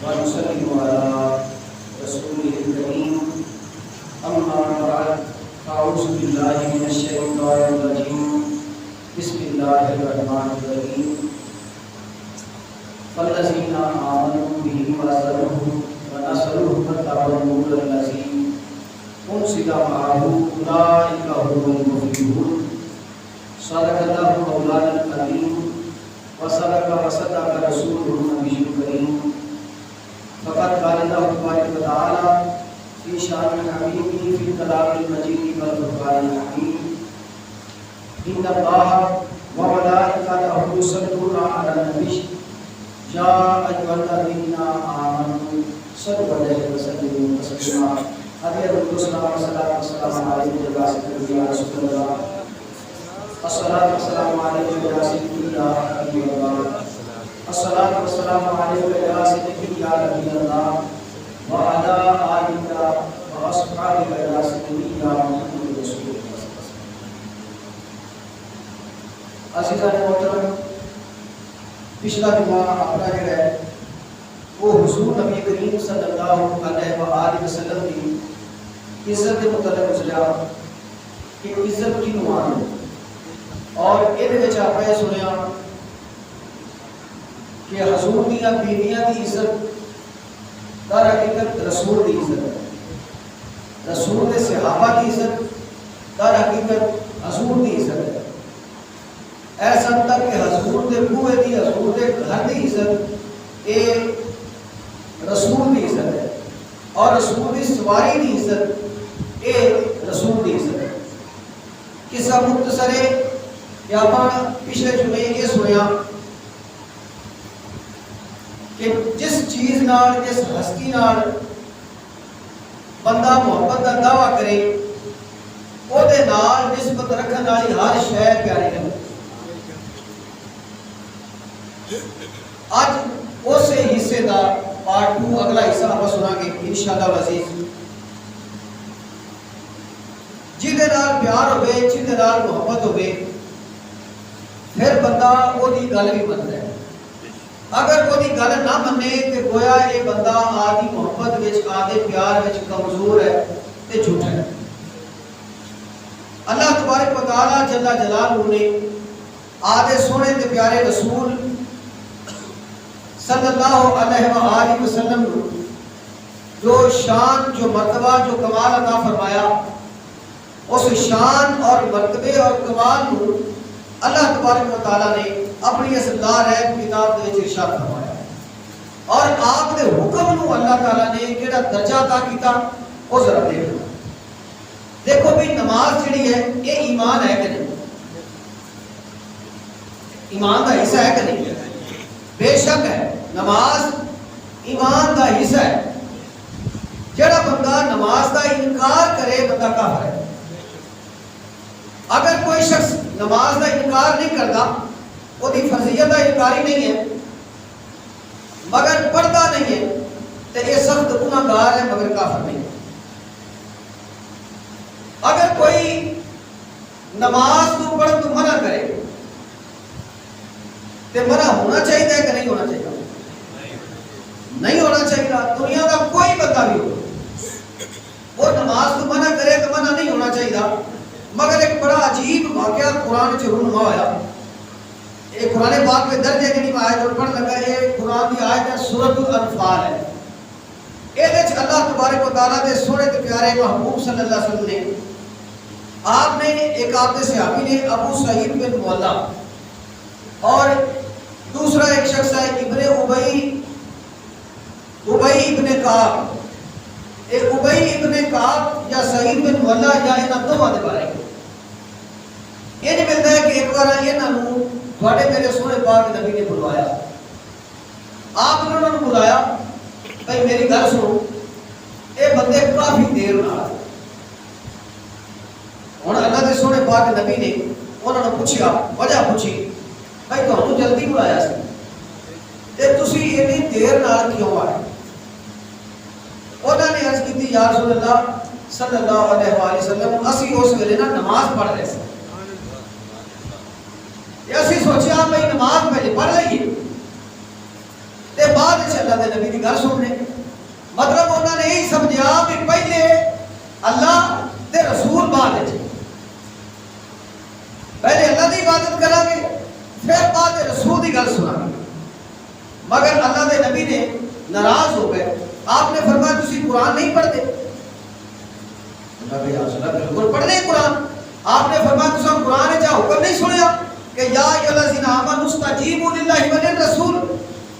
ونسلم على رسوله الكريم أما بعد أعوذ بالله من الشيطان الرجيم بسم الله الرحمن الرحيم فالذين آمنوا به وعزروه ونصروه واتبعوا النور الذي أنزل معه أولئك هم المفلحون صدق الله مولانا العظيم وصدق رسوله النبي الكريم فقد قال الله تبارك وتعالى في شأن حبيبه في الكلام المجيد والفرقان الحميد إن الله وملائكته يصلون على النبي يا أيها الذين آمنوا صلوا عليه وسلموا تسليما حضرت الرسول والسلام عليك يا رسول الله الصلاة والسلام عليك يا سيدي يا حبيب الله الصلاة والسلام عليك يا سيدي يا نبي الله وعلى آلك وأصحابك يا سيدي يا محمد رسول الله. عزیزان محترم، پچھلا جمعہ اپنا جو ہے وہ حضور نبی کریم صلی اللہ علیہ وآلہ وسلم کی عزت کے متعلق گزریا کہ عزت کی نوان ہے، اور یہ آپ نے سنیا کہ حضور دیا بیویاں کی عزت در حقیقت رسول کی عزت ہے، رسول کے صحابہ کی عزت در حقیقت حضور کی عزت ہے، ایسا تک کہ حضور کے بوئے کی حضور کے گھر کی عزت یہ رسول کی عزت ہے، اور رسول کی سواری کی عزت یہ رسول کی عزت ہے. قصہ مختصر ہے کہ آپ پچھلے جمعے یہ سنیا کہ جس چیز نال جس ہستی نال بندہ محبت کا دعویٰ کرے وہ دے نال نسبت رکھنے والی ہر شے پیاری ہے. آج اسے حصے دا پارٹ 2 اگلا حصہ آپ سنا گے انشاءاللہ العزیز. جہدے نال پیار ہوئے جہدے نال محبت ہوئے پھر بندہ وہ دی گل بھی منتا ہے. اگر وہ دی گل نہ منے تو گویا یہ بندہ آدھی محبت وچ آدھے پیار وچ کمزور ہے تے جھوٹا ہے. اللہ تبارک و تعالی جل جلالہ نے آدھے سونے تے پیارے رسول صلی اللہ علیہ وآلہ وسلم جو شان جو مرتبہ جو کمال عطا فرمایا اس شان اور مرتبے اور کمال کو اللہ تبارک و تعالی نے اپنی اس لا ریب کتاب دے وچ ارشاد فرمایا، اور آپ دے حکم نو اللہ تعالی نے کیڑا درجہ عطا کیتا وہ ذرا دیکھو. دیکھو بھی نماز جڑی ہے یہ ایمان ہے کہ نہیں؟ ایمان کا حصہ ہے کہ نہیں؟ بے شک ہے، نماز ایمان کا حصہ ہے. جڑا بندہ نماز کا انکار کرے بندہ کافر ہے. اگر کوئی شخص نماز کا انکار نہیں کرتا وہ دی فرضیت کا انکار ہی نہیں ہے مگر پڑھتا نہیں ہے تو یہ سخت گناہگار ہے مگر کافر نہیں ہے. اگر کوئی نماز تو پڑھن تو منع کرے تو منع ہونا چاہیے کہ نہیں ہونا چاہیے؟ نہیں ہونا چاہیے. دنیا کا کوئی بندہ بھی ہو وہ نماز تو منع کرے تو منع نہیں ہونا چاہیے. مگر ایک بڑا عجیب واقعہ قرآن سے رونما ہوا. یہ قرآن پاک میں درج ہے کہ نہیں آیت اور پڑھ لگا ہے. قرآن کی آیت ہے سورۃ الانفال ہے. یہ اللہ تبارک و تعالیٰ کے سونے کے پیارے محبوب صلی اللہ علیہ وسلم نے آپ نے ایک آپ کے صحابی نے ابو سعید بن مولا اور دوسرا ایک شخص ہے ابن ابئی ابن کعب. ایک ابئی ابن کعب یا سعید بن مولا یا انہاں دونوں دے بارے یہ نہیں ملتا ہے کہ ایک بار انہوں تھوڑے میرے سونے پاک نبی نے بلوایا. آپ نے انہوں نے بلایا بھائی میری گل سنو. یہ بندے کافی دیر نہ آئے. ہوں اللہ کے سونے پاک نبی نے انہوں نے پوچھا وجہ پوچھی بھائی تمہیں جلدی بلایا سی تسی اتنی دیر نال کیوں آئے؟ انہوں نے عرض کی یا رسول اللہ صلی اللہ علیہ وآلہ وسلم اسی اس ویلے نا نماز پڑھ رہے سے اسی سوچیا بھائی نماز پہلے پڑھ لئیے تے بعد سے اللہ دے نبی کی گل سننے. مطلب انہوں نے یہی سمجھا کہ پہلے اللہ دے رسول بعد ہے. پہلے اللہ دی عبادت کریں گے پھر بعد رسول دی گل سنا گے. مگر اللہ دے نبی نے ناراض ہو گئے. آپ نے فرمایا تسی قرآن نہیں پڑھتے؟ بالکل پڑھنے قرآن. آپ نے فرمایا تساں قرآن ہے جہاں حکم نہیں سنیا کہ یا ایھا الذین آمنوا استجیبوا للہ وللرسول.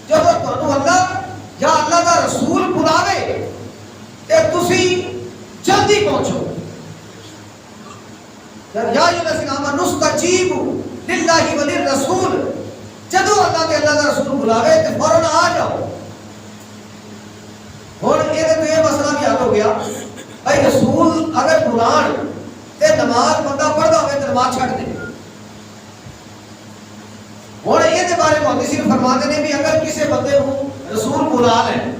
جب تانوں اللہ یا اللہ دا رسول بلاوے تے تسی جلدی پہنچو. یا ایھا الذین آمنوا استجیبوا للہ وللرسول. جدو اللہ تے اللہ دا رسول بلاوے تے فوراً آ جاؤ. ہن یہ مسئلہ بھی حل ہو گیا. بھائی رسول اگر قرآن تے نماز بندہ پڑھتا ہوئے تو نماز چھڑ دے. ہوں یہ بارے محدثین فرماتے ہیں بھی اگر کسی بندے کو رسول بلا لیں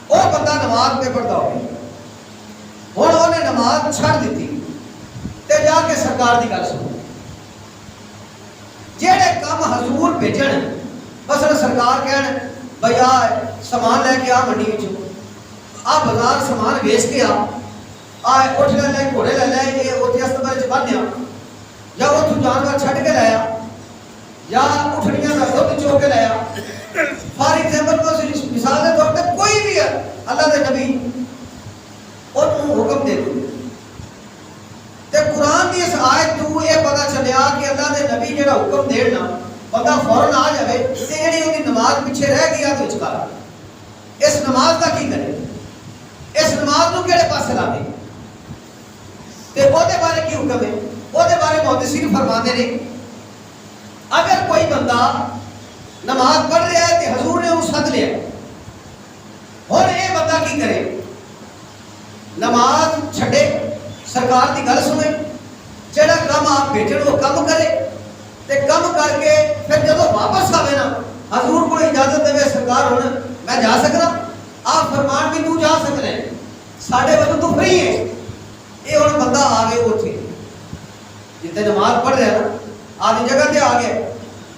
وہ بندہ نماز پہ پڑھتا ہوئے ہوں انہیں نماز چھڑ دیتی تے جا کے سرکار دی گل سنو. جہے کام حضور بھیجن مثلا سرکار کہن بھائی آ سامان لے کے آ منڈی وچوں آ بازار سامان ویچ کے آ اٹھ لے لے گھوڑے لے لے یہ اوتھے استبل چ بنیا یا اتوں جانور چھڈ کے لایا یا اٹھڑیاں کا دودھ چو کے لایا. فار ایگزامپل مثال کے طور پہ کوئی بھی ہے اللہ دے نبی انہوں حکم دے دو تے قرآن کی اس آیت تو یہ پتہ چلیا کہ اللہ دے نبی جڑا حکم دینا بندہ فوراً آ جائے تے جڑی ان کی نماز پیچھے رہ گیا تو چکار اس نماز کا کی کرے. اس نماز کو کہڑے پاسے لا دے تے وہ دے بارے کی حکم ہے. وہ دے بارے محدثین فرماتے ہیں اگر کوئی بندہ نماز پڑھ رہا ہے تے حضور نے اس سد لیا اور یہ بندہ کی کرے نماز چھڑے سرکار دی گل سنے جڑا کام آپ بھیجن وہ کم کرے تے کم کر کے پھر جب واپس آوے نا حضور کو اجازت دے سرکار ہونا میں جا سکنا. آپ فرمان بھی تو جا سکنا ہے ساڑھے وقت تو فری ہے. یہ ہوں بندہ آ گئے اتنے جتنے نماز پڑھ رہا ہے نا آدھی جگہ تے آ گیا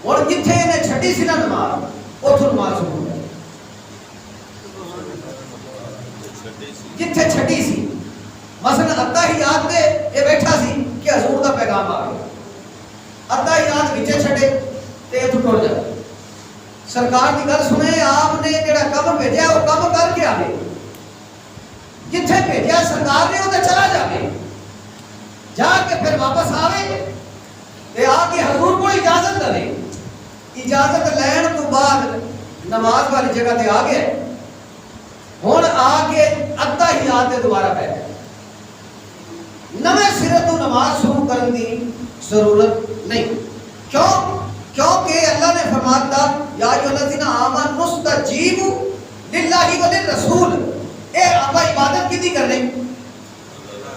اور جتنے انہیں چھٹی سی نا نماز اتوں نماز شروع ہو گئی. جتنے چھٹی سی مثلا ادھا ہی یاد دے یہ بیٹھا سی کہ حضور دا پیغام آ گیا. ادھا ہی یاد نیچے چھٹے تے اتوں ٹر جائے. سرکار کی گل سنے آپ نے جڑا کم بھیجا وہ کم کر کے آئے. جتنے بھیجا سرکار نے وہ چلا جائے جا کے پھر واپس آوے تے آ کے حضور کو اجازت دے. اجازت لین تو بعد نماز والی جگہ تے آ گئے ہوں آ کے ادھا ہی آتے دوبارہ بیٹھے نویں سرے تو نماز شروع کرنے کی ضرورت نہیں. کیونکہ اللہ نے فرمایا یا ایھا الذین آمنوا استجیبوا للہ وللرسول. اے آپ عبادت کیتی کرنے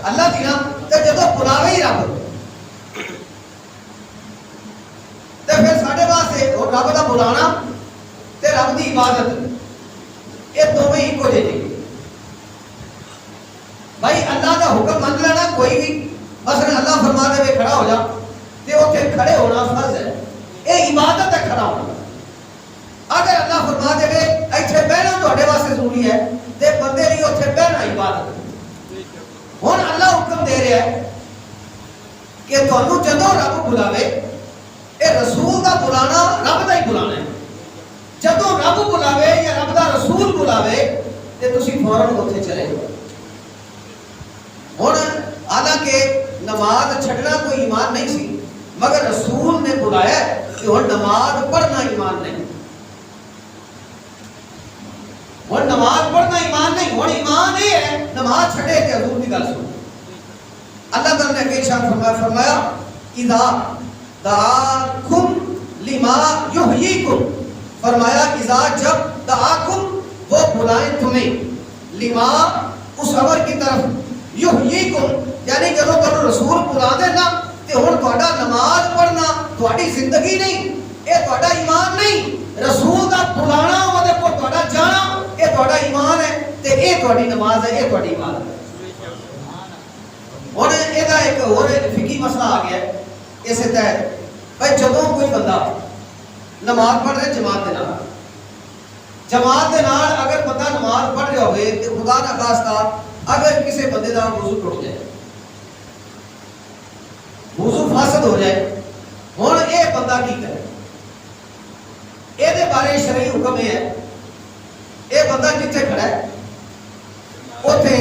اللہ دی نا تے جدوں بلاوے ہی رب تے پھر ساڈے واسطے اور رب دا بلانا تے رب دی عبادت یہ دونوں ہی کو جے. بھائی اللہ دا حکم مان لینا کوئی بھی مثلا اللہ فرما دے کھڑا ہو جا تے اوتھے کھڑے ہونا فرض ہے. یہ عبادت ہے کھڑا ہونا. اگر اللہ فرما دے ایتھے بہنا تہاڈے واسطے ضروری ہے تے بندے نہیں اوتھے بہنا عبادت. ہن اللہ حکم دے رہا ہے کہ تانوں جدوں رب بلاوے اے رسول دا بلانا رب دا ہی بلانا ہے. جدوں رب بلاوے یا رب دا رسول بلاوے تے تسی فوراً اوتھے چلے جاؤ. ہن حالانکہ نماز چھڈنا کوئی ایمان نہیں سی مگر رسول نے بلایا کہ ہن نماز پڑھنا ایمان نہیں. ہن نماز پڑھنا ایمان نہیں. ہن ایمان یہ ہے نماز چھڑے کہ حضور کی گل سن. اللہ تعالی نے کئی شان فرمایا اذا دعاکم لما یحییکم. فرمایا اذا جب دعاکم وہ بلائیں تمہیں لما اس امر کی طرف یحییکم یعنی جب تمہیں رسول بلا دینا تے ہن تہاڈا نماز پڑھنا تہاڈی زندگی نہیں اے تہاڈا ایمان نہیں. رسول دا بلانا اودے کول تہاڈا جانا اے تہاڈا ایمان ہے تے اے تہاڈی نماز ہے اے تہاڈی عبادت ہے. ہن ایدا ایک اور فقہی مسئلہ آ گیا ہے اس تحت بھائی جدوں کوئی بندہ نماز پڑھ رہے جماعت دے نال جماعت دے نال اگر بندہ نماز پڑھ رہا ہوئے تے خدا نہ خاصتا اگر کسی بندے دا وضو ٹوٹ جائے، وضو فاسد ہو جائے، ہن اے بندہ کی کرے؟ اے دے بارے شرعی حکم ہے اے بندہ جتھے کھڑا ہے اوتھے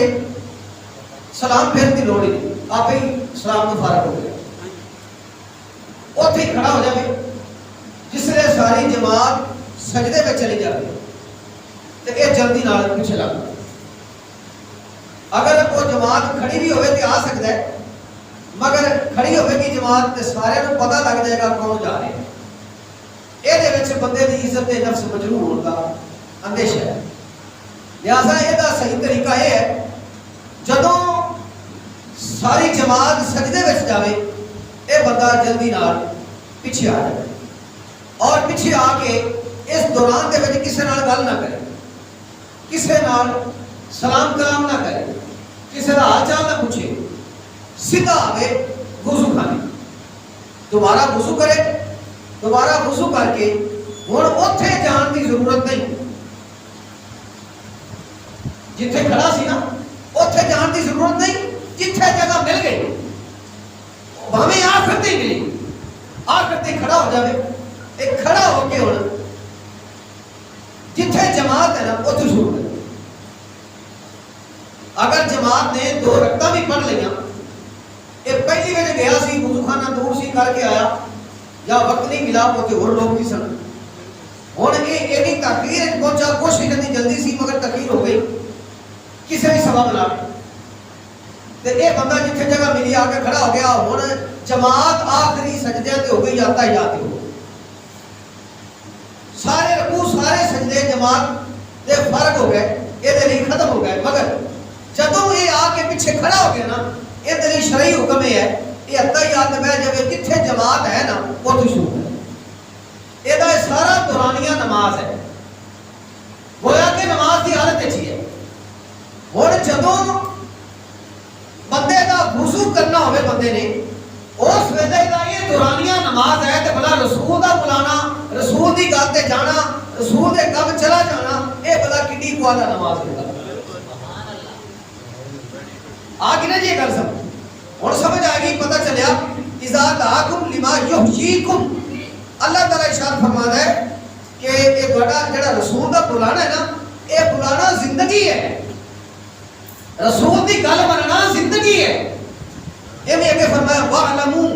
سلام پھیرن دی لوڑ ہی نہیں، آپ ہی سلام تو فارغ ہو گیا، اوتھے ہی کھڑا ہو جائے۔ جس لئے ساری جماعت سجدے پہ چلی جائے تو یہ جلدی نال پیچھے لگ جائے۔ اگر وہ جماعت کھڑی بھی ہوئے تو آ سکتا ہے، مگر کھڑی ہوئے گی جماعت تو سارے کو پتہ لگ جائے گا کون جا رہے ہیں۔ یہ بندے کی عزت نفس مجروح ہونے کا اندیشہ ہے۔ لہٰذا یہ صحیح طریقہ یہ ہے جدوں ساری جماعت سجدے وچ جاوے یہ بندہ جلدی نال پیچھے آ جائے اور پیچھے آ کے اس دوران دے وچ کسے نال گل نہ کرے، کسے نال سلام کلام نہ کرے، کسے دا حال چال نہ پوچھے، سیدھا آوے وضو خانے، دوبارہ وضو کرے، دوبارہ وضو کر کے ہن اوتھے جان دی ضرورت نہیں، جتھے کھڑا سی نا اوتھے جان دی ضرورت نہیں، جتھے جگہ مل گئی بھاویں آخر تے ملی آخر تے کھڑا ہو جاوے، ایک کھڑا ہو کے ہن جتھے جماعت ہے نا اوتھے شروع کرے۔ اگر جماعت نے 2 رکعتاں بھی پڑھ لیاں، یہ پہلی وجہ گیا سی وضو خانہ دور سی کر کے آیا یا وقت نہیں ملا پوتے اور لوگ بھی سن، ہن یہ ایڈی تاخیر پہنچا، کوشش کرنی جلدی سی مگر تاخیر ہو گئی کسی بھی سبب نال، تے اے بندہ جتھے جگہ ملی آ کے کھڑا ہو گیا، ہن جماعت آخری سجدے تے ہو گئی، آتا ہی جاتے ہو سارے رکوع سارے سجدے جماعت دے فرق ہو گئے، یہ دے لیے ختم ہو گئے، مگر جدوں یہ آ کے پیچھے کھڑا ہو گیا نا یہ دے لیے شرعی حکم ہے یہ آتا ہی آتے بہ جائے جتھے جماعت ہے نا وہ تو شروع ہے۔ یہ سارا دورانیہ نماز ہے، گویا کہ نماز کی حالت اچھی ہے۔ ہن جدوں بندے دا وضو کرنا ہوئے بندے نے اس ویلے دا یہ دورانیہ نماز ہے تے بلا رسول دا بلانا، رسول دی گل تے جانا، رسول دے کم چلا جانا، اے بلا کڈی والا نماز ہے۔ آگے نہ یہ گل سمجھ اور سمجھ آئے گی، پتہ چلیا اذا دعاکم لما یحییکم، اللہ تعالیٰ ارشاد فرماتا ہے کہ یہ بڑا جڑا رسول دا بلانا ہے نا یہ بلانا زندگی ہے، رسول دی گل مننا زندگی ہے۔ یہ میں اگے فرمایا وَاعْلَمُوا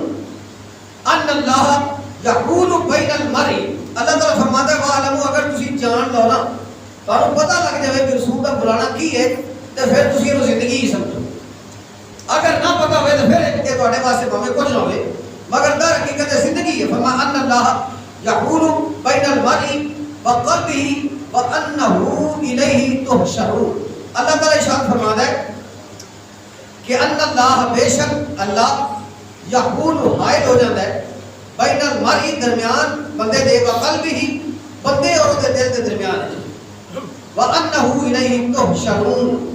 أَنَّ اللَّهَ يَحُولُ بَيْنَ الْمَرْءِ، اللہ تعالیٰ فرماتا ہے وَاعْلَمُوا، اگر تسی جان لو نا تانوں پتہ لگ جائے کہ رسول دا بلانا کی ہے تو پھر تسی وہ زندگی ہی سمجھو، اگر نہ پتہ ہوئے تو پھر یہ تواڈے واسطے بھاویں کچھ نہ ہوئے مگر در حقیقت زندگی ہے۔ فرمایا ان اللہ یحول بین المرء وقلبه وانه الیہ تحشرون، اللہ تعالی ارشاد فرماتا ہے کہ ان اللہ بے شک اللہ یحول حائل ہو جاتا ہے بین المرء درمیان بندے دے وقلبه بندے اور دے دل کے درمیان ہے، وانه الیہ تحشرون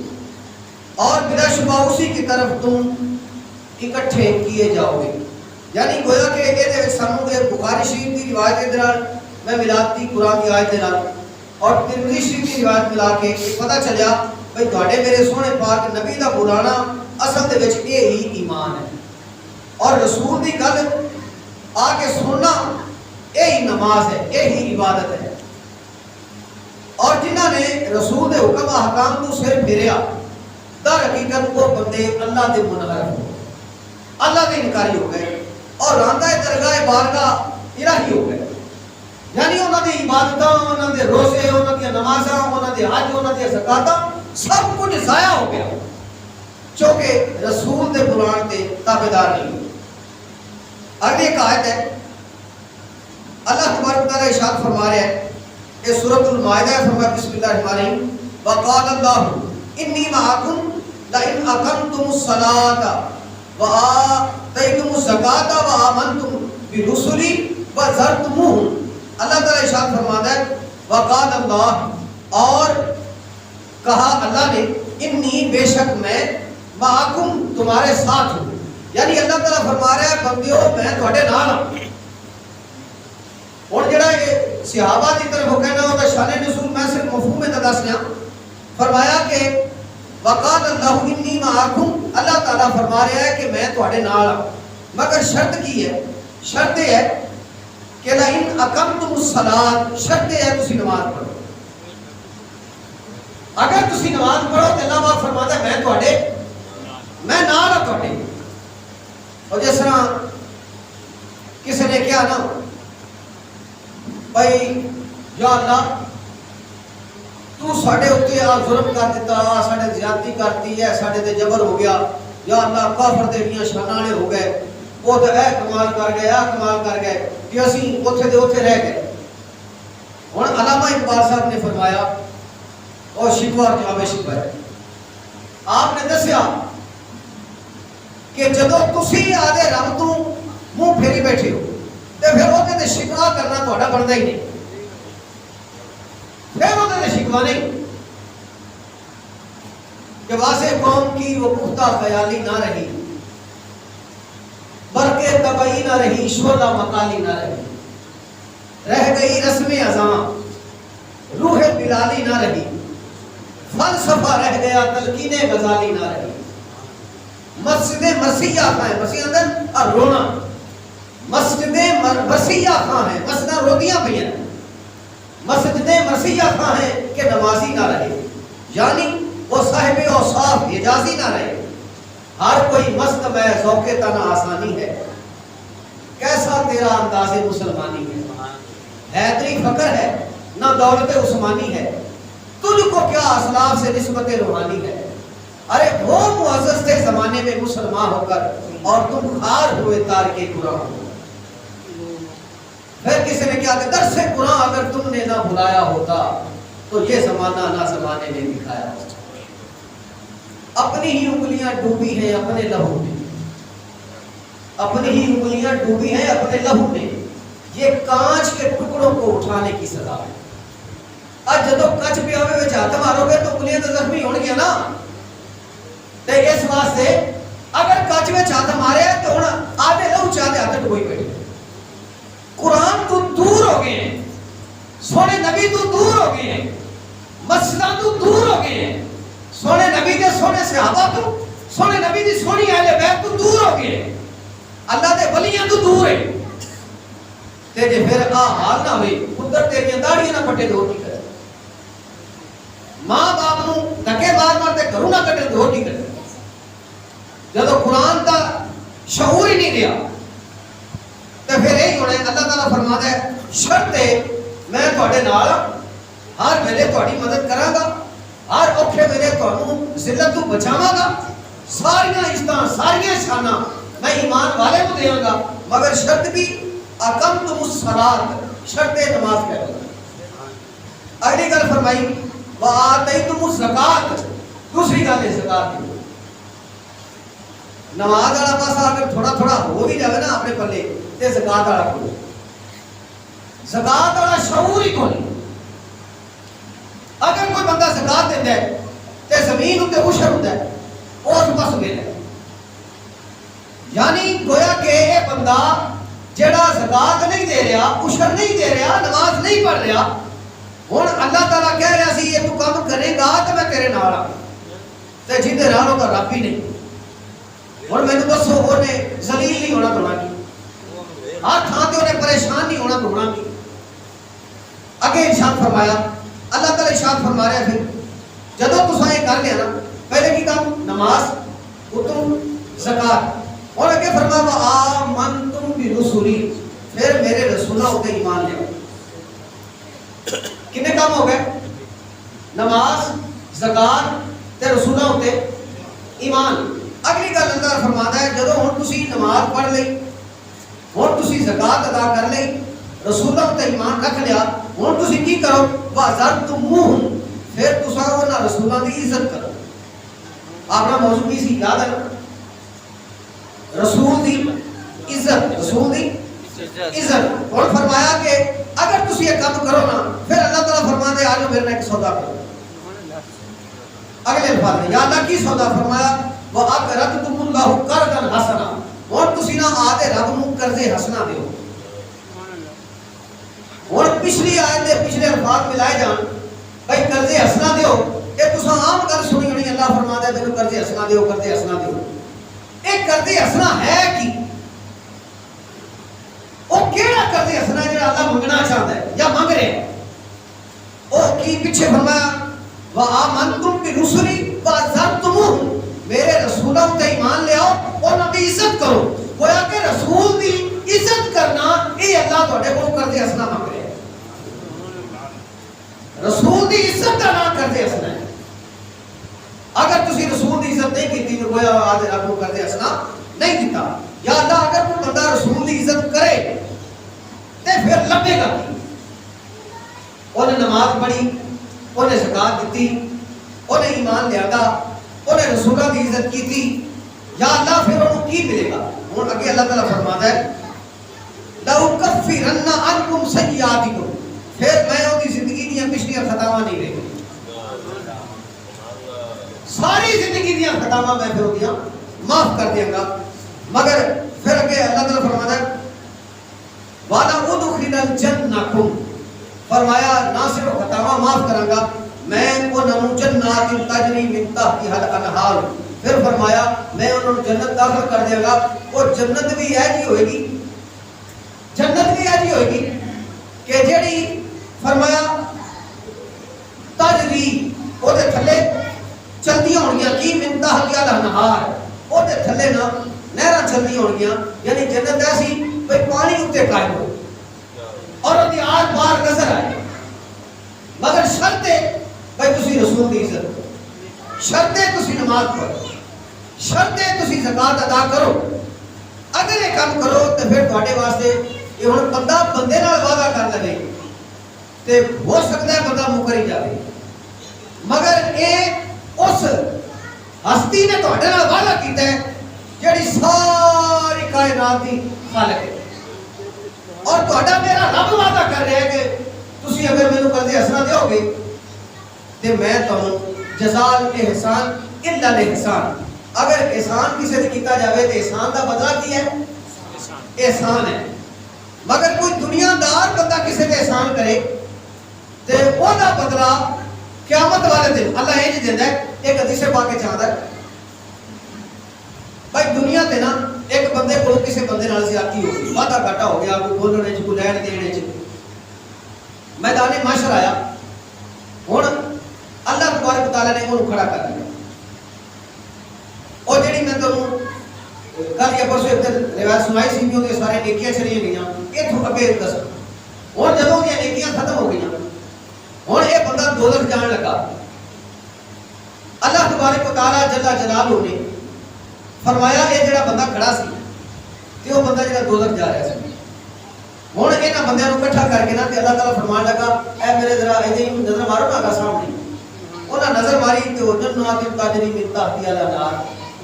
اور بلا شبہ اسی کی طرف تم اکٹھے کیے جاؤ گے۔ یعنی گویا کہ یہ سانوں کے بخاری شریف کی روایت کے دوران میں ملاتی قرآن کی آیت دوران اور ترمذی شریف کی روایت ملا کے پتہ چلیا بھئی تواڈے میرے سونے پاک نبی دا بلانا اصل دے وچ یہ ہی ایمان ہے اور رسول دی گل آ کے سننا یہی نماز ہے، یہی عبادت ہے۔ اور جنہاں نے رسول دے حکم احکام کو سر پھیریا در حقیقت وہ بندے اللہ دے منحرف ہو، اللہ دے انکاری ہو گئے اور راندہ درگاہ بارگاہ الہی ہو گئے۔ یعنی انہاں دی عبادتاں، انہاں دے روزے، انہاں دی نمازاں، انہاں دے حج، انہاں دی زکاتاں سب کچھ ضائع ہو گیا چونکہ رسول دے بلان تے تابعدار نہیں ہوئے۔ اگلی ایک آیت ہے اللہ تبارک تعالیٰ ارشاد فرما رہے ہیں، یہ سورۃ المائدہ ہے، فرمایا بسم اللہ الرحمن الرحیم وقال اللہ انی معکم لئن اقمتم الصلاة وآتیتم الزکاة وآمنتم برسلی وزرتموہم، اللہ تعالیٰ ارشاد فرماتا ہے وقال اللہ، اور کہا اللہ نے انی بے شک میں معکم تمہارے ساتھ ہوں، یعنی اللہ تعالیٰ فرما رہا ہے بندیوں میں تھوڑے نال ہوں۔ اور جڑا یہ صحابہ کی طرف کہنا ہوتا شان نزول میں صرف دسیا فرمایا کہ وقال اللہ انی معکم، اللہ تعالیٰ فرما رہا ہے کہ میں تواڈے نال ہاں، مگر شرط کی ہے؟ شرط یہ ہے کہ لئن اقمتم الصلاۃ، شرط ہے تسی نماز پڑھو. اگر تسی نماز پڑھو تو اللہ پاک فرماتا ہے میں نال ہاں تواڈے. اور جس طرح کسی نے کیا نا بھائی یا اللہ تو ساڈے اوتے آ ظلم کر دیتا، ساڈے زیادتی کرتی ہے، ساڈے تے جبر ہو گیا، یا اللہ کافر دے دیاں شاناں والے ہو گئے، وہ تے اے کمال کر گئے، آ کمال کر گئے کہ اسی اوتھے دے اوتھے رہ گئے. ہن علامہ اقبال صاحب نے فرمایا اور شکوہ اور جواب شکوہ ہے. آپ نے دسیا کہ جدو تسی آدھے رب تو منہ پھیری بیٹھے ہو تے پھر وہ تے شکوہ کرنا تہاڈا بندا ہی نہیں، پھر وہ تے شکوہ نہیں کہ واسع قوم کی وہ پختہ خیالی نہ رہی، برقے طبعی نہ رہی، شعلہ مقالی نہ رہی، رہ گئی رسم اذاں روح بلالی نہ رہی، فلسفہ رہ گیا تلقین غزالی نہ رہی. مسجد مسیح خاں ہے، مسیح اندر اور رونا، مسجد مسیح خاں ہے، مسجد روٹیاں پہ ہیں، مسجد مسیح خاں ہے کہ نمازی نہ رہے، یعنی وہ صاحب اوصاف حجازی نہ رہے. ہر کوئی مست میں ذوق تن آسانی ہے، کیسا تیرا انداز مسلمانی ہے، حیدری فقر ہے نہ دولت عثمانی ہے، تجھ کو کیا اسلاف سے نسبت روحانی ہے. ارے وہ معزز تھے زمانے میں مسلمان ہو کر اور تم خار ہوئے تارک قرآن ہو. پھر کسی نے کیا کہ درس قرآن اگر تم نے نہ بھلایا ہوتا تو یہ زمانہ نہ زمانے نے دکھایا ہوتا. اپنی ہی انگلیاں ڈوبی ہیں اپنے لہو میں، اپنی ہی انگلیاں ڈوبی ہیں اپنے لہو میں، یہ کانچ کے ٹکڑوں کو اٹھانے کی سزا ہے. آج جدو کچھ پہ ہوئے وچ ہاتھ مارو گے تو انگلیاں تو زخمی ہون گیا نا. تے اس واسطے اگر کچھ وچ ہاتھ مارے تو ہن آدھے لہو چاہتے ہاتھ ڈوبی بیٹھے. قرآن تو دور ہو گئے ہیں، سونے نبی تو دور ہو گئے ہیں، مسجداں تو دور ہو گئے ہیں، سونے نبی دے سونے صحابہ تو، سونے نبی دی سونی اہل بیت تو دور ہو گئے، اللہ دے ولیاں تو دور ہے. تے جے پھر حال نہ ہوئی پتر تیریاں داڑیاں نہ پٹے دو کی کرے، ماں باپ نو دھکے مار مار تے گھروں نہ کٹے دو کی کرے. جدو قرآن دا شعور ہی نہیں دیا تے پھر یہی ہونا ہے. اللہ تعالیٰ فرماتا ہے شرط ہے میں تواڈے نال ہر ویلے تواڈی مدد کراں گا، ہر اوکھے ویلے تانوں ذلت تو بچاواں گا، ساریاں عزتاں ساریاں شاناں میں ایمان والے کو دیاں گا، مگر شرط بھی اقمتم الصلاۃ، شرط نماز پڑھو. اگلی گل فرمائی وآتیتم الزکات، دوسری گل ہے زکات کی. نماز والا پاسا اگر تھوڑا تھوڑا ہو بھی جائے نا اپنے پلے تے زکات والا کھولو، زکات والا شعور ہی کھولے. اگر کوئی بندہ زکات دیتا ہے تے زمین تے عشر ہوتا ہے اس پاس گیا، یعنی گویا کہ یہ بندہ جڑا زکات نہیں دے رہا، عشر نہیں دے رہا، نماز نہیں پڑھ رہا، ہن اللہ تعالیٰ کہہ رہا سی یہ تو کام کرے گا تو میں تیرے نال ہاں، تے جیندے نال ہوگا رب ہی نہیں. ہن مینوں دسو اونے ذلیل نہیں ہونا تو ہونا کی، ہر تھان تے اونے پریشان نہیں ہونا تو ہونا کی. اگے ارشاد فرمایا اللہ تعالیٰ ارشاد فرما رہا ہے پھر جدو تساں یہ کر لیا نا پہلے کی کام نماز اتوں زکات، اور اگے فرمایا وآمنتم برسلی، پھر میرے رسولوں تے ایمان لے. کتنے کام ہو گئے؟ نماز، زکات تے رسولوں تے ایمان. اگلی گل اللہ فرماتا ہے جدو ہن تسی نماز پڑھ لئی، ہن تسی زکات ادا کر لئی، رسولوں تے ایمان رکھ لیا، ہن تسی کی کرو وَعَزَرْتُمُوهُمْ، پھر تساں انہاں رسولاں دی عزت کرو. اپنا موضوع کی سی یاد ہے نا، رسول دی عزت، رسول دی عزت. اور فرمایا کہ اگر تسی یہ کام کرو نا پھر اللہ تعالیٰ فرماتے ہیں آجو میرے ایک سودا کرو. اگلے الفاظ میں یا اللہ کی سودا فرمایا وَأَقْرَضْتُمُ اللَّهُ قَرْضًا حَسَنًا، اور تسی نہ آدھے رب نو قرض حسنہ دیو. اور پچھلی آیت دے پچھلے الفاظ ملائے جان بھائی قرض حسنہ ہے میرے قرضے ہسنا دیو قرضے ہسنا دیو. ایک قرضے ہسنا ہے کی وہ کیڑا قرضے ہسنا ہے جڑا اللہ منگنا چاہتا ہے یا منگ رہے ہیں. وہ کی پیچھے فرمایا وآمنتم برسلی وعزرتموہم میرے رسولوں تے ایمان لے آؤ انہاں دی عزت کرو. گویا کہ رسول دی عزت کرنا یہ اللہ تواڈے کول قرضے ہسنا منگ رہے ہیں. رسول دی عزت کا نہ قرضے ہسنا ہے. اگر تسی رسول دی عزت نہیں کیتی تو گویا آدھے رب کو قرضے ہسنا نہیں دیتا. یا اللہ اگر کوئی بندہ رسول دی عزت کرے تے پھر لبے گا کی. انہیں نماز پڑھی, انہیں زکات دیتی, انہیں ایمان لیا گا, انہیں رسولوں کی عزت کی تھی, یا اللہ پھر انہوں کی ملے گا. اور اگے اللہ تعالیٰ فرماتا ہے لَأُكَفِّرَنَّ عَنْكُمْ سَيِّئَاتِكُمْ پھر میں ان کی زندگی دیا پچھلی خطاواں نہیں رہے گی. ساری زندگی دیا خطاواں میں پھر دیا معاف کر دیا گا. مگر پھر اگے اللہ تعالیٰ فرماتا ہے وَلَأُدْخِلَ الْجَنَّكُمْ فرمایا نہ صرف خطاواں معاف کروں گا میں انہوں جنات تجری من تحتها الانہار. پھر فرمایا میں انہوں جنت داخل کر دیا گا. اور جنت بھی ایسی ہوئے گی, جنت بھی ایسی ہوئے گی کہ جیڑی فرمایا تجری او دے تھلے چلدیاں ہونگیاں کی من تحتها الانہار او دے تھلے نہ نہراں چلدیاں ہونگیاں. یعنی جنت ایسی بھئی پانی اتے قائم ہو اور ان کی آج بار نظر آئے. مگر شرط ہے بھائی تسی رسول کی عزت کرو, شرط ہے تسی نماز پڑھو, شرط ہے تسی زکات ادا کرو. اگر یہ کام کرو تو پھر تواڈے واسطے یہ ہن بندہ بندے نال وعدہ کر لگے تے ہو سکتا ہے بندہ مکر ہی جائے. مگر یہ اس ہستی نے تواڈے نال وعدہ کیتا ہے جڑی ساری کائنات دی خالق ہے. اور تہاڈا میرا رب وعدہ کر رہا ہے کہ تسی اگر مینوں قرضے ہسنا دیو گے تے میں تانوں جزاء الاحسان الا الاحسان. اگر احسان کسی نے کیتا جاوے تے احسان دا بدلہ کی ہے احسان ہے. مگر کوئی دنیا دار بندہ کسی تے احسان کرے تے او دا بدلہ قیامت والے دن اللہ یہ نہیں دیندا ہے. ایک حدیث پاک کے چاہتا ہے بھائی دنیا تے نا ایک بندے کو کسی بندے نال زیادتی ہو گئی, وعدہ گھاٹا ہو گیا, کوئی بولنے چ کوئی لین دینے چ, میدان محشر آیا. ہن اللہ تبارک و تعالی نے انہوں کھڑا کر دیا. اور جڑی میں تانوں کل یا پرسوں ایک دن روایت سنائی سی کہ وہ سارے نیکیاں چلیاں گئیاں اتوں اگے دس. ہن جدوں یہ نیکیاں ختم ہو گئیاں ہن یہ بندہ دوزخ جان لگا. اللہ تبارک و تعالی جل جلالہ نے فرمایا یہ جڑا بندہ کھڑا سی تے وہ بندہ جڑا دوزخ جا رہا سی. ہن انہاں بندیاں نوں اکٹھا کر کے نا تے اللہ تعالی فرمان لگا اے میرے ذرا ایدی نظر مارو نا سامنے. انہاں نظر ماری تے وہ جنات تجری من تحتها الانہار.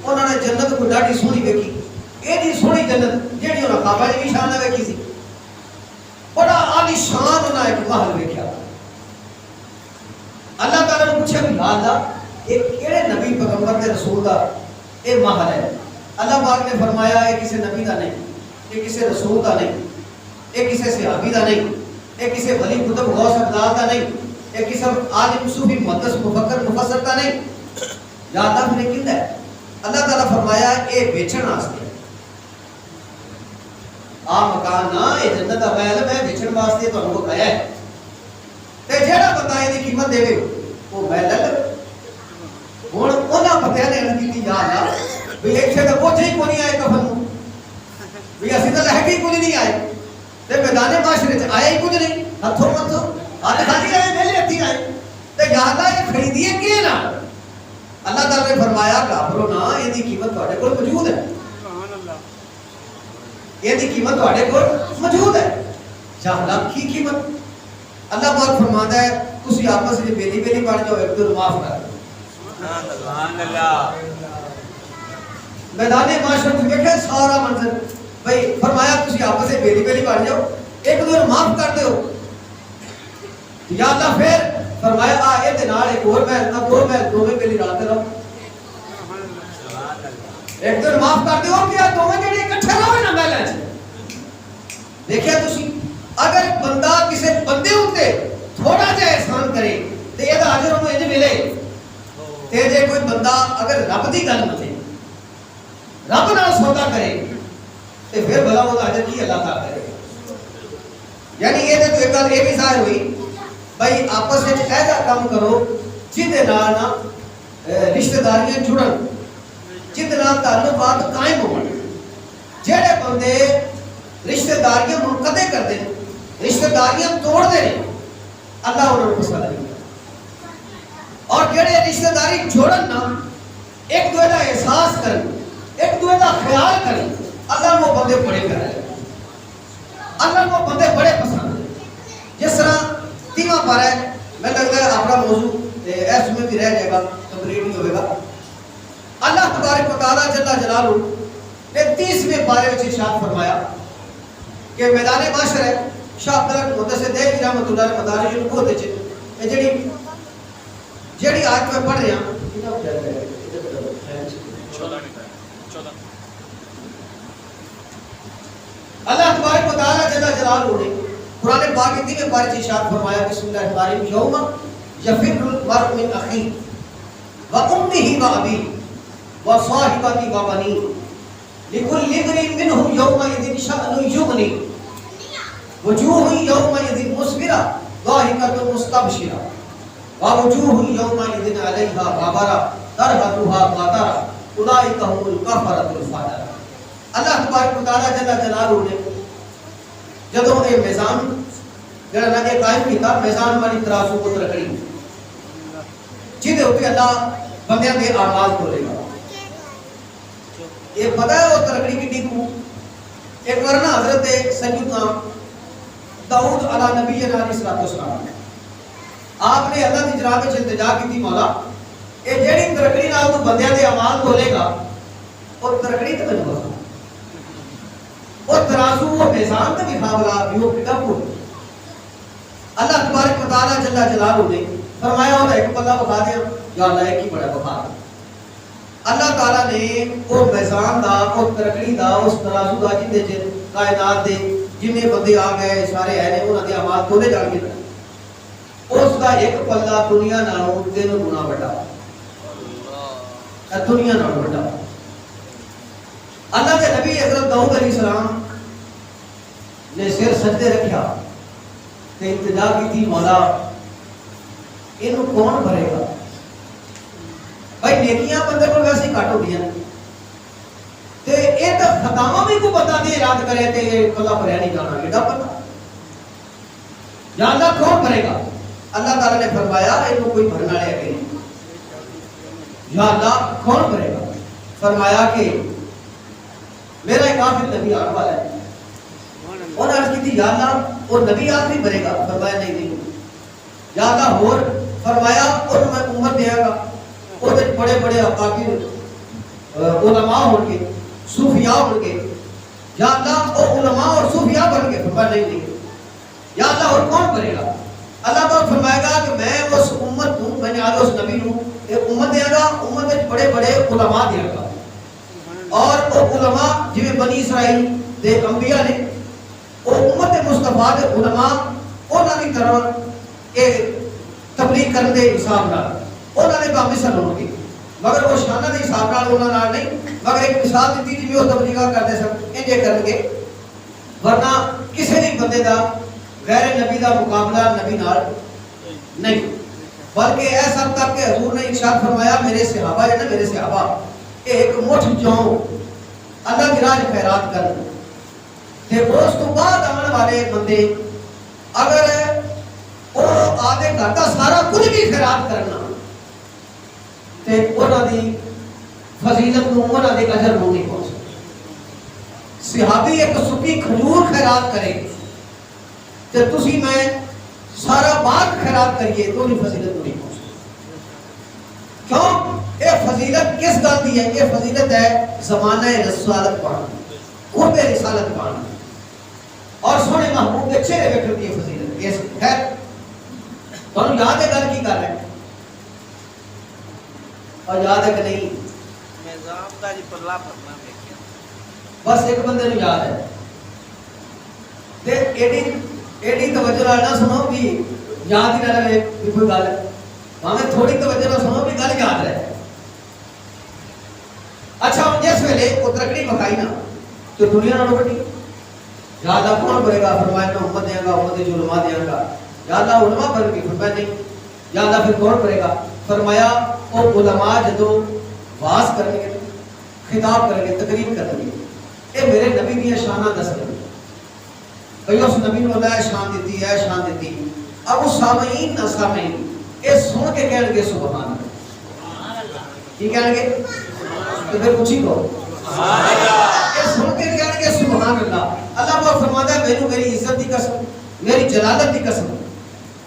انہاں نے جنت کو ڈاڈی سونی ویکھی, ایڈی سونی جنت جیڑی انہاں خواباں وچ بھی شان نہ ویکھی سی. بڑا عالی شان انہاں ایک محل ویکھیا. اللہ تعالی نے پوچھا کہ اللہ یہ کیڑے نبی پیغمبر تے رسول دا اے محل ہے؟ اللہ پاک نے فرمایا اے کسی نبی دا نہیں, اے کسی رسول دا نہیں, اے کسی صحابی دا نہیں, اے کسی ولی قطب غوث ابدال دا نہیں, اے کسی عالم صوفی محدث مفکر مفسر دا نہیں. یا اللہ نے کیندا ہے؟ اللہ تعالیٰ فرمایا اے بیچن واسطے آ مکان نہ اے جنت دا محل میں بیچن واسطے تانوں کو کہیا ہے. تے جیڑا بندہ اے دی قیمت دے وہ میں لے لے. ہن انہاں بندیاں نے کیتی یا اللہ بھی ایک سے تو پوچھے ہی کوئی نہیں آئے کفن نوں, بھی اسی تے لے کے کوئی نہیں آئے تے میدان معاشرے تے آیا ہی کچھ نہیں. ہتھوں متھوں ہاتھ خالی آئے ویلے ہتھی آئے تے یا اللہ یہ خریدیے کیے نہ. اللہ تعالی نے فرمایا کافرو نہ یہ دی قیمت تواڈے کول موجود ہے, یہ دی قیمت تواڈے کول موجود ہے. جہنم کی قیمت اللہ پاک فرماتا ہے تسی آپس میں بیلی بیلی پڑ جاؤ ایک دوسرے معاف کر دو. سبحان اللہ. میدان معاشرت میں دیکھے سارا منظر بھئی فرمایا تسی آپس میں بیلی بیلی پڑ جاؤ ایک دوسرے معاف کر دو. یا اللہ پھر فرمایا آ اے دے نال ایک اور محل اب دو محل دوویں بیلی رل کے رہو ایک دوسرے معاف کر دیو کہ دوویں جڑے اکٹھے رہو نا محل وچ. دیکھیا تسی اگر بندہ کسی بندے اوتے تھوڑا جہا احسان کرے تے اے دا اجر انہوں انج ملے تے جے کوئی بندہ اگر رب دی گل منے رب نال سودا کرے تے پھر بھلا وہ اجر کی اللہ تعالی کرے. یعنی یہ تو ایک گل یہ بھی ظاہر ہوئی بھائی آپس میں ایسا کام کرو جہدے نال نا رشتہ داریاں جڑن, جہدے نال تعلقات قائم ہون. جہے بندے رشتہ داریاں منقطع کرتے ہیں, رشتہ داریاں توڑتے ہیں, اللہ انہوں کو پسند نہیں. اور جہے رشتہ داری جوڑن نا ایک دوسرے کا احساس کریں, ایک دوسرے کا خیال کریں, اللہ وہ بندے بڑے کر رہے ہیں, اللہ وہ بندے بڑے پسند ہیں. جس طرح تیواں پارا ہے, میں لگتا ہے اپنا موضوع اس میں بھی رہ جائے گا, کمپلیٹ نہیں ہوئے گا. اللہ تبارک و تعالیٰ جل جلالہ نے 30ویں پارے میں ارشاد فرمایا کہ میدان معاشر ہے. شاہ عبداللہ مدثر دہلوی رحمۃ اللہ علیہ مدارج النبوت وچ جیڑی آیت میں پڑھ رہے ہیں اللہ تبارک و تعالیٰ جل جلالہ نے قرآن پاک کے 3ویں پارے میں ارشاد فرمایا بسم اللہ الرحمن الرحیم یوم یفر المرء من اخیہ وامہ وابیہ وصاحبتہ وبنیہ لکل امرئ منہم یومئذ شأن یغنیہ وجوہ یومئذ مسفرہ ضاحکۃ مستبشرہ ووجوہ یومئذ علیہا غبرہ ترہقھا قترہ اولئک ھم الکفرۃ الفجرہ. اللہ تبارک و تعالیٰ جل جلالہ نے جدوں یہ میزان جڑا نا یہ قائم کیتا, میزان والی ترازو کو ترکڑی جہدے اوپر اللہ بندیاں دے اعمال تولے گا. یہ پتہ ہے وہ ترکڑی کی ڈیکو ایک ورنہ حضرت سیدنا داؤد علی نبی علیہ السلام آپ نے اللہ کی جناب میں التجا کی تھی مولا یہ جیڑی ترکڑی نال تو بندیاں دے اعمال تولے گا اور ترکڑی تے بنو گا اور ترازو وہ میزان تے مقابلہ بھی وہ کڈا کو. اللہ تبارک و تعالیٰ جل جلالہ نے فرمایا اور ایک پلہ بخا دیا یا اللہ ایک ہی بڑا بخا. اللہ تعالیٰ نے وہ میزان دا وہ ترکڑی دا اس ترازو دا جن دے کائنات دے جنہیں بندے آ گئے سارے ہیں انہاں دے اعمال تولے جان گے, اس دا ایک پلہ دنیا نالوں 3 گنا بڑا, دنیا نالوں بڑا. اللہ کے نبی حضرت داؤد علیہ السلام نے سر سجدے رکھیا تے التجا کی تھی مولا انہوں کون بھرے گا. بھائی نیکیاں بندے کو ویسے ہی کٹ ہوندیاں تے اے تے خطاواں بھی کو بتا دے یاد کرے تے کلا بھریا نہیں جانا ایڈا پتہ یا اللہ کون بھرے گا. اللہ تعالیٰ نے فرمایا انہوں کوئی بھرنا لے کے یا اللہ کون بھرے گا. فرمایا کہ میرا ایک آخری نبی آنے والا ہے. انہوں نے عرض کی تھی یا اللہ وہ نبی آخری بھرے گا. فرمایا نہیں یا اللہ اور فرمایا اور میں امت دیا گا اور بڑے بڑے اکابر علماء ہوں گے صوفیاء ہوں گے یا اللہ وہ علماء اور صوفیاء بن گے. فرمایا نہیں یا اللہ اور کون بھرے گا. اللہ تعالیٰ فرمائے گا کہ میں اس امت ہوں, میں نے آج اس نبی ہوں ایک امت دیا گا, امت میں بڑے بڑے علماء دیا گا اور وہ علماء جویں بنی اسرائیل دے انبیاء نے وہ امت مصطفیٰ دے علماء انہوں نے طرح ایک تبلیغ کرنے دے حساب نال انہوں نے با مثل ہوں گے مگر وہ شانہ دے حساب نال انہوں نے نہیں مگر ایک مثال دیتی تھی بھی وہ تبلیغہ کرتے سب انجے کرن گے. ورنہ کسی بھی بندے دا غیر نبی دا مقابلہ نبی نال نہیں, بلکہ ایسا تک کہ حضور نے ارشاد فرمایا میرے صحابہ ہے نا میرے صحابہ ایک مٹھ جاؤ اللہ کی راہ خیرات کر تے اس تو بعد آنے والے بندے اگر وہ آدھے گھر کا سارا کچھ بھی خیرات کرنا تے انہاں دی فضیلت نو انہاں دے اجر نو نہیں پہنچ. صحابی ایک سکی کھجور خیرات کرے تے تسی میں سارا باغ خیرات کریے تو نہیں فضیلت نہیں پہنچ. کیوں یہ فضیلت کس گل دی ہے؟ یہ فضیلت ہے زمانہ رسالت پانا, قرب رسالت پانا اور سونے محبوب کے چہرے پہ کھڑتی ہے فضیلت. یہ خیر تمہیں یاد ہے گل کی کر رہے ہیں اور یاد ہے کہ نہیں؟ نظام دا جی پرلا پرنا دیکھیا بس ایک بندے نو یاد ہے تے ایڈی توجہ نال نہ سنو کہ یاد ہی نہ رہے کوئی گل ہے. ہمیں تھوڑی توجہ نہ سنو بھی گل یاد رہے. اچھا ہوں جس ویلے وہ ترکڑی پکائی نا تو دنیا نہ بڑی یا اللہ کون بڑھے گا؟ فرمایا میں امت دیا گا، امت علماء دیا گا. یا اللہ علماء بڑھ گئی، فرمایا نہیں. یا اللہ پھر کون بڑھے گا؟ فرمایا وہ علماء جدو واز کریں گے، خطاب کریں گے، تقریر کریں گے، اے میرے نبی دیا شانہ دس گے بھئی اس نبی نے اللہ شان دیتی ہے، شان دیتی. اب اس سامعین نہ سامعین اے سن کے کہنے گے سبحان اللہ. کی کہنے گے؟ تو پھر کچھ ہی کہو سبحان اللہ. اے سن کے کہنے گے سبحان اللہ. اللہ وہ فرماتا ہے مینوں میری عزت دی قسم، میری جلالت دی قسم،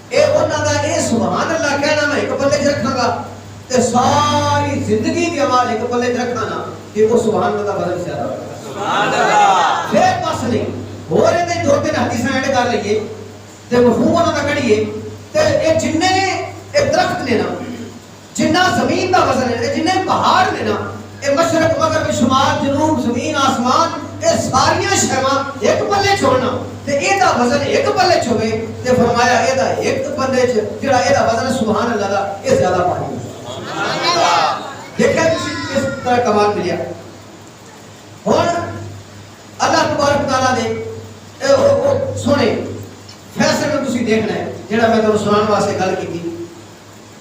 اے انہاں دا اے سبحان اللہ کہنا میں ایک پلے چ رکھاں گا تے ساری زندگی دی عمل ایک پلے چ رکھنا نا کہ وہ سبحان اللہ دا بدل زیادہ ہوگا. سبحان اللہ. پھر بس نہیں ہو رہے تے دو تین حدیثاں ایڈ کر لئیے تے مفہوم انہاں دا کڈھیے تے اے جننے اے درخت نے نا، جنہ زمین دا وزن ہے، جننے پہاڑ نے نا، اے مشرق مغرب شمال جنوب زمین آسمان اے ساریاں شیواں ایک پلے چھوڑنا تے اے دا وزن ایک پلے چ ہوے تے فرمایا اے دا ایک پلے چ جڑا اے دا وزن سبحان اللہ دا اے زیادہ بھاری ہے. سبحان اللہ. دیکھا تسی کس طرح کمال ملیا. ہن اللہ تبارک تعالیٰ نے سونے فیصلے میں تسی دیکھنا ہے جڑا میں تمہیں سنان واسطے گل کی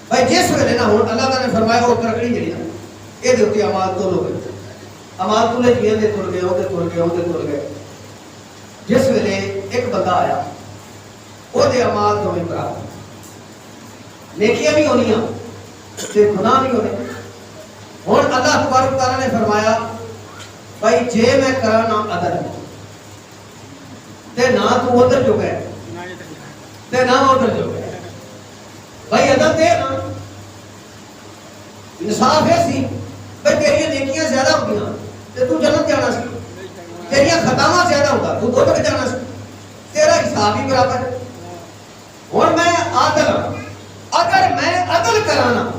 بھائی. جس ویلے نا ہن اللہ تعالیٰ نے فرمایا وہ ترکڑی جڑی نا یہ دے امال تو لوگ امال تو لے جیے دے تر گئے وہ تر گئے. جس ویلے ایک بندہ آیا وہ دے امال تو میں برابر نیکیاں بھی ہونیاں تے گناہ بھی ہونے. ہن اللہ تبارک تعالیٰ نے فرمایا بھائی جے میں کرانا عدل تے نہ تو ادھر جو گئے تے نہ ادھر جو گئے. بھائی عدل دے نا انصاف ہے سی بھائی تیریاں نیکیاں زیادہ ہوگیاں تے تو جنت جانا سی، تیریاں خطاواں زیادہ ہوگا تو دوزخ جانا سی، تیرا حساب ہی برابر ہے. اور میں عادل ہوں، اگر میں عدل کرانا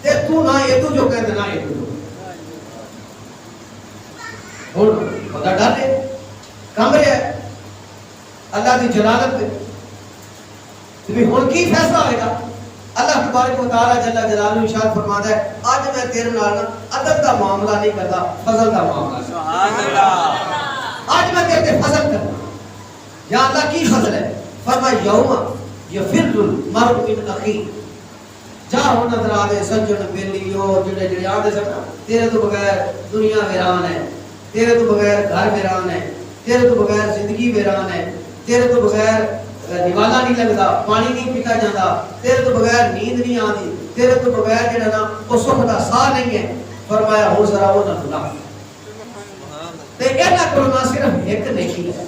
تے تو نہ یہ تو جو کہتے نہ یہ تو جو اور خدا ڈر ہے کم رہا ہے اللہ کی جلالت پہ. ہن کی فیصلہ ہوئے گا؟ اللہ تبارک و تعالی جل جلالہ ارشاد فرماتا ہے اج میں تیرے نال عدل دا معاملہ نہیں کرتا، فضل دا معاملہ. سبحان اللہ. اج میں تیرے تے فضل کرنا. یا اللہ کی فضل ہے؟ فرمایا یوم یفر المرء من اخیہ. جا ہو نظر آدے سجن بیلیو جڑے آدھے سکتا تیرے تو بغیر دنیا ویران ہے، تیرے تو بغیر گھر ویران ہے، تیرے تو بغیر زندگی ویران ہے، تیرے تو بغیر نوالا نہیں لگتا، پانی نہیں پیتا جاتا، تیرے تو بغیر نیند نہیں آتی، تیرے تو بغیر جڑا نا وہ سکھ دا ساہ نہیں ہے. فرمایا ہو ذرا وہ نہ بلا تے اینا کرنا صرف ایک نیکی ہے،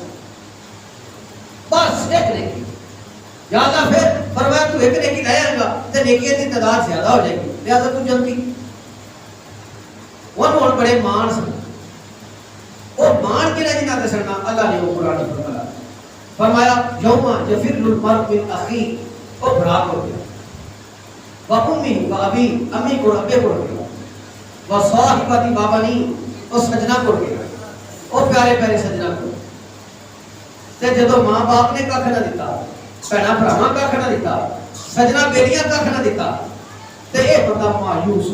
بس ایک نیکی. یا اللہ پھر فرمایا تو ایک نیکی لے آئے گا تے نیکیاں دی تعداد زیادہ ہو جائے گی، لہذا تو جلدی. وہ بڑے مان سن وہ مان کے نہیں جاتے سننا. اللہ نے وہ قرآن فرمایا فرمایا یوم یفر المرء من اخیہ. وہ برا ہو گیا و امی و ابی، امی کو ابے کو گیا و صاحبتی بابنی، وہ سجنا کو گیا، وہ پیارے پیارے سجنا کو. تے جدو ماں باپ نے کھ نہ دیتا، بہنا بھراواں کھ نہ دیتا، سجنا بیٹیاں کھ نہ دیتا تے یہ بندہ مایوس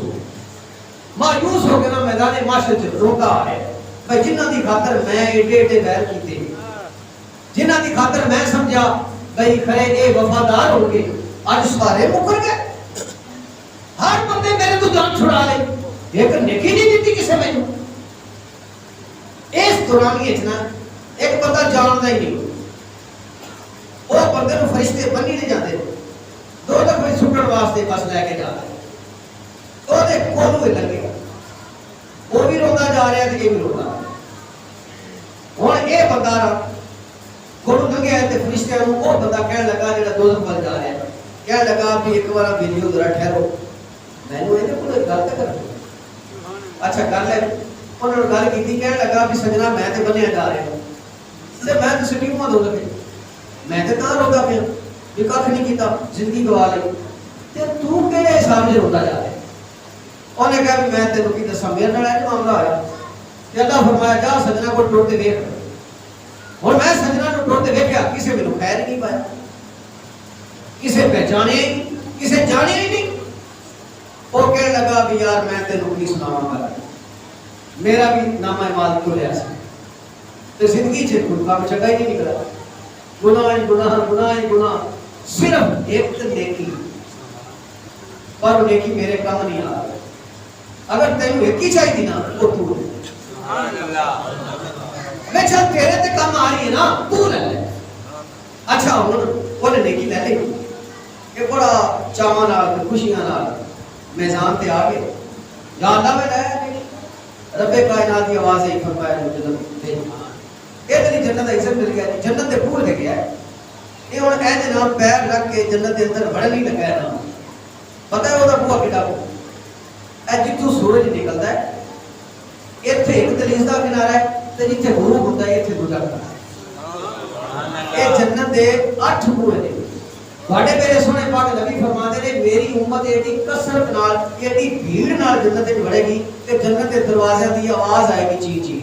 ہو کے نا میدان معاشرے چ روتا ہے بھائی جنہاں دی خاطر میں ایڈے ایڈے غیر کیتے، جنہاں دی خاطر میں سمجھا بھائی کھڑے اے وفادار ہو گئے، اج سارے مکر گئے. ہر بندے میرے تو جان چھڑا لے، ایک نیکی نہیں دیتی کسے میں. اس دورانی اتنا ایک بندہ جانتا ہی نہیں، وہ بندے نو فرشتے بنی نہیں جاتے، دو دفعہ سٹن واسطے بس لے کے جاتے تو دے کولو ہی لگے گا. وہ بھی روتا جا رہا ہے تو یہ بھی روتا ہے. ہن یہ بندہ کولو لگے ہے تے فرشتیاں نو وہ بندہ کہنے لگا جڑا دوزخ ول جا رہا ہے، کہنے لگا بھی ایک بار ویڈیو ذرا ٹھہرو مینوں یہ کوئی گل تے کر. اچھا کر لے. انہوں نے گل کی، کہنے لگا بھی سجنا میں تے بنیا جا رہا ہوں تے میں تے سٹی ہوں دو لگے، میں تے تاں روتا پیا بھی کھ نہیں کیتا، زندگی گوا لئی تے تو کہڑے حساب سے روتا جا رہا ہے. انہیں کہا بھی میں تینوں کی دساں میرے نال اج معاملہ ہویا کہ اللہ فرمایا جا سجنا کو ٹوٹ کے دیکھ. اور میں سجنا کو ٹوٹ کے دیکھا کسی میں خیر نہیں پایا، کسی پہچانے کسی جانے ہی نہیں. وہ کہنے لگا بھی یار میں تینوں کی سناواں گا، میرا بھی نامہ اعمال کھولیا سی تے زندگی چ کوئی کام چنگا ہی نہیں نکلا، گناہ ہی گناہ، گناہ ہی گناہ، صرف ایک نیکی، پر وہ نیکی میرے کام نہیں آ رہی۔ اگر تینوں ایک ہی چاہیے نا وہ تو ہے، میں چل تیرے تے کام آ رہی ہے نا تو لے لے۔ اچھا ہوں وہ نیکی لے لے، کہ بڑا چاواں نال خوشیاں نال میزان تے آ گئے، یا اللہ میں لایا نہیں، رب کائنات کی آواز ہے فرمایا جنت دے، یہ تیری جنت کا عزت مل گیا، جنت دے پور لے گیا ہے، یہ ہوں اے جناب پیر رکھ کے جنت دے اندر بڑا نہیں لگا ہے نا، پتہ ہے وہ بوا کڈا کو اے جتوں سورج نکلتا ہے ایتھے ایک دلیز دا کنارہ ہے تے جتھے غروب ہوتا ہے ایتھے دوجا کنارہ، یہ جنت دے 8 بوئے نے۔ بڑے میرے سونے پاک نبی فرماتے نے میری امت ایڈی کثرت نال ایڈی بھیڑ نال جنت وچ وڑے گی کہ جنت دے دروازے دی آواز آئے گی چی چی،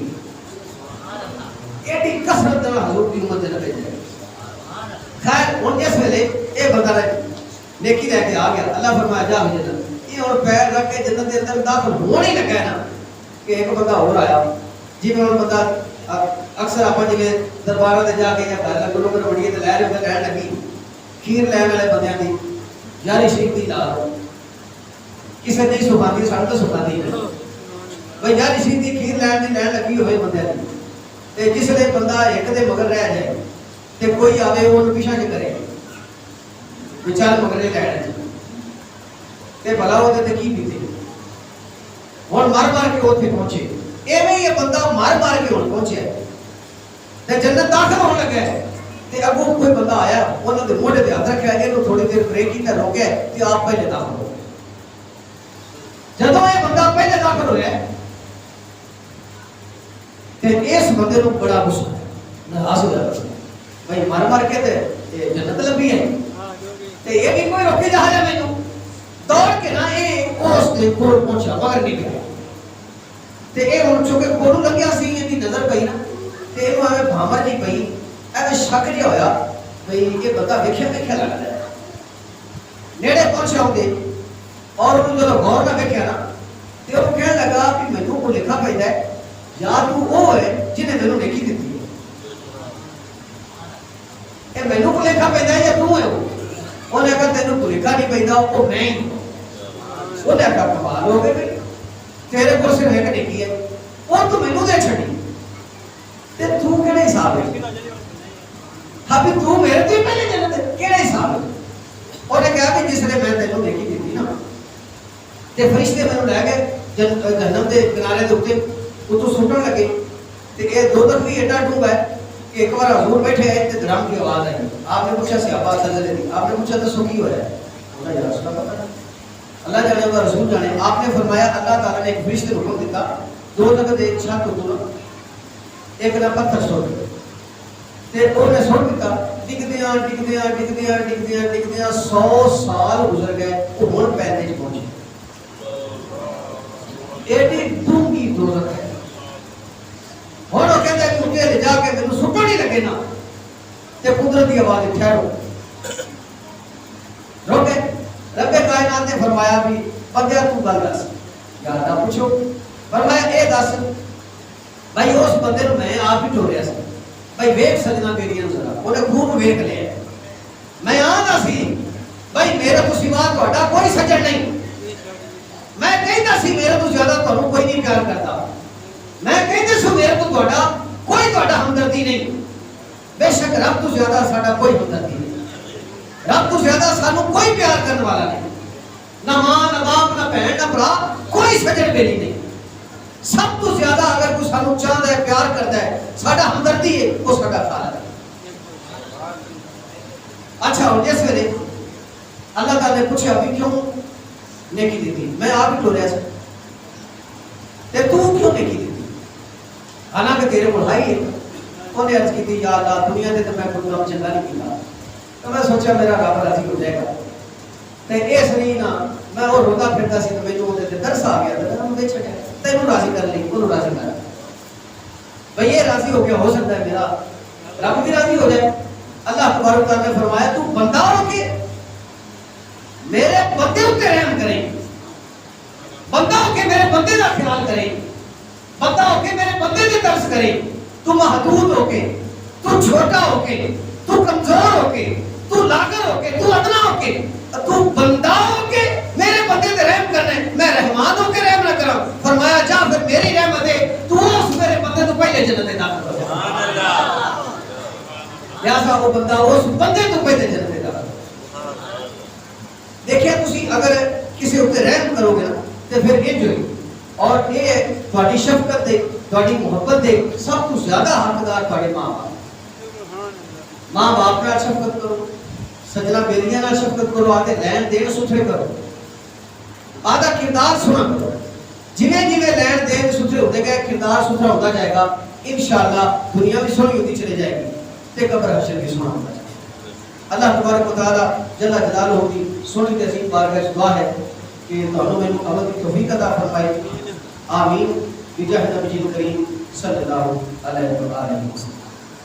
ایڈی کثرت نال حضور دی امت جنت وچ جائے گی۔ خیر ہن اس ویلے اے بندہ نیکی لے کے آ گیا، اللہ فرمایا جا جنت، یہ ہن پیر رکھ کے جنت دے اندر داخل ہون ہی لگا ہے نا کہ ایک بندہ اور آیا، جی میں ہن بندہ اکثر آپ جی درباراں تے جا کے یا گھر لگو لوگ بڑی تے لے رہے کہن لگی کھیر لین والے بندیاں دی یاری شریف دی لا لو، کسے نہیں سکھاندی ساڈے تو سکھاندی ہے بھئی یاری شریف دی کھیر لین لگی ہوئے بندیاں دی، تے جس لے بندہ ایک دے مگر رہ جائے تے کوئی آوے اونوں پیچھے چ کرے بیچارے مگر لے لین تے بھلا وہ تے کی پیتے ہن مار مار کے اوتھے پہنچے، ایویں یہ بندہ مار مار کے ہن پہنچیا تے جنت داخل ہون لگا ہے تے اگوں کوئی بندہ آیا انہاں دے موڑے تے ہاتھ رکھیا اینو تھوڑی دیر بریک کیتا روکیا تے آپ پہلے داخل ہو گئے۔ جدوں یہ بندہ پہلے داخل ہویا تے اس بندے نوں بڑا غصہ ناراض ہو گیا، بھائی مار مار کے تے جنت لبھی ہے تے یہ بھی کوئی روکے جا رہا مینوں، دوڑ کے نا یہ اس دے کول پہنچا مگر نہیں گیا تے اے ہن چونکہ کولوں لگیا سی ایدی نظر پئی نا تے اینوں ایویں بھامر نہیں پئی، ایویں شک جہا ہویا بھئی یہ بندہ ویکھیا لگدا ہے، نیڑے پہنچیا ہوندے اور انہوں جدوں غور نہ ویکھیا نا تے وہ کہنے لگا کہ مینوں کو لکھا پیندا ہے یا تو وہ ہے جنہیں مینوں نیکی دتی ہے، اے مینوں کو لکھا پیندا ہے یا تو ہے وہ، انہیں کہا تینوں کو لکھا نہیں پیندا وہ میں ہی، انہیں کہا کمال ہو گئے بھئی تیرے کو صرف ایک نیکی ہے وہ تو مینوں دے چھڈی تے تو کہڑے حساب ہے، ابھی تو میرے تو پہلے جنت کیڑا حساب ہے، انہیں کہا کہ جس نے میں تینوں نیکی دیتی نا تے فرشتے مینوں لے گئے جہنم دے کنارے دے اوتے اتوں سٹن لگے تے اے دو تک بھی ایڈا ڈوبا ہے کہ ایک بار حضور بیٹھے آئے تے درام کی آواز آئی، آپ نے پوچھا صحابہ سلسلے دی، آپ نے پوچھا دسو کی ہوا ہے، انہوں نے یا رسول اللہ پتہ اللہ جانے کا رسول جانے، آپ نے فرمایا اللہ تعالیٰ نے ایک فرشتے کو حکم دیتا دو جگہ دے چھت اتوں ایک نہ پتھر سوٹ تے انہیں سوٹ دیتا، ڈگدیاں 100 سال گزر گئے وہ ہن پیندے چ پہنچے، ایڈی ڈونگی دوزخ ہے، ہن وہ کہندا ہے کہ مجھے لے جا کے مینوں سٹن ہی لگے نا تے قدرت کی آواز ٹھہرو روکے، رب کائنات نے فرمایا بھی بندیا تو گل دس، یار نہ پوچھو، فرمایا اے دس بھائی اس بندے نوں میں آپ ہی ٹوریا سی، بھائی ویکھ سجنا میریاں ذرا، انہیں خوب ویکھ لیا، میں آندا سی بھائی میرے تو سوا تہاڈا کوئی سجن نہیں، میں کہندا سی میرے تو زیادہ تہانوں کوئی نہیں پیار کرتا، میں کہندا سی میرے تو تہاڈا کوئی تہاڈا ہمدردی نہیں، بے شک رب تو زیادہ ساڈا کوئی ہمدردی نہیں، رب تو زیادہ سانوں کوئی پیار کرنے والا نہیں، نہ ماں نہ باپ نہ بہن نہ بھرا کوئی سجن میری نہیں، سب تو زیادہ اگر کوئی سانوں چاہتا ہے پیار کرتا ہے ساڈا ہمدردی ہے وہ ساڈا خالق ہے۔ اچھا ہوں جس ویلے اللہ تعالیٰ نے پوچھا بھی کیوں نیکی دیتی، میں آپ ہی ٹوریا سی تے تو کیوں نیکی دیتی، حالانکہ تیرے کو ہائی ہے، انہیں عرض کی تھی یا اللہ دنیا دے تو میں کوئی کام چنگا نہیں کیتا، تو میں سوچا میرا رب راضی ہو جائے گا تے اس نہیں نا میں وہ روتا پھرتا سی تو میں جو تے درس آ گیا تے میں وچ چھڈیا تینوں راضی کر لی انہوں راضی کر بھئی یہ راضی ہو گیا ہو سکتا ہے میرا رب بھی راضی ہو جائے۔ اللہ تبارک و تعالیٰ نے فرمایا تو بندہ ہو کے میرے بندے اوتے رحم کریں بندہ ہو کے میرے بندے کا خیال کرے، بندہ ہو کے میرے بندے کی ترس کرے. تو محدود ہو کے، تو چھوٹا ہو کے، تو کمزور ہو کے، تو لاغر ہو کے، تو ادنا ہو کے، تو بندہ ہو کے میرے بندے تے رحم کرنے، میں رحمان ہو کے رحم نہ کراں. فرمایا جا پھر میری رحمت ہے تو اس میرے بندے تو پہلے جنت میں داخل ہو جا. لہذا وہ بندہ اس بندے تو پہلے جنت میں داخل ہو. دیکھیں تسی اگر کسی اوپر رحم کرو گے نا تو پھر یہ جو اور یہ تھوڑی شفقت دے، تھوڑی محبت دے، سب تو زیادہ حقدار تھوڑے ماں باپ. ماں باپ نال شفقت کرو، سجنا بیلیاں نال شفقت کرو، آدھے لین دین ستھرے کرو، آدھا کردار سنا کرو. جویں جویں لین دین ستھرے ہوتے گئے، کردار ستھرا ہوتا جائے گا، انشاءاللہ دنیا بھی سونی ہوتی چلے جائے گی تے قبر حشر بھی سنا ہوتا جائے گا. اللہ تبارک و تعالی جل جلالہ کی سونی تے عظیم بارگاہ وچ دعا ہے کہ تانوں مینوں عمل کی توفیق عطا فرمائے. آمین بجاہ نبی کریم صلی اللہ علیہ وسلم.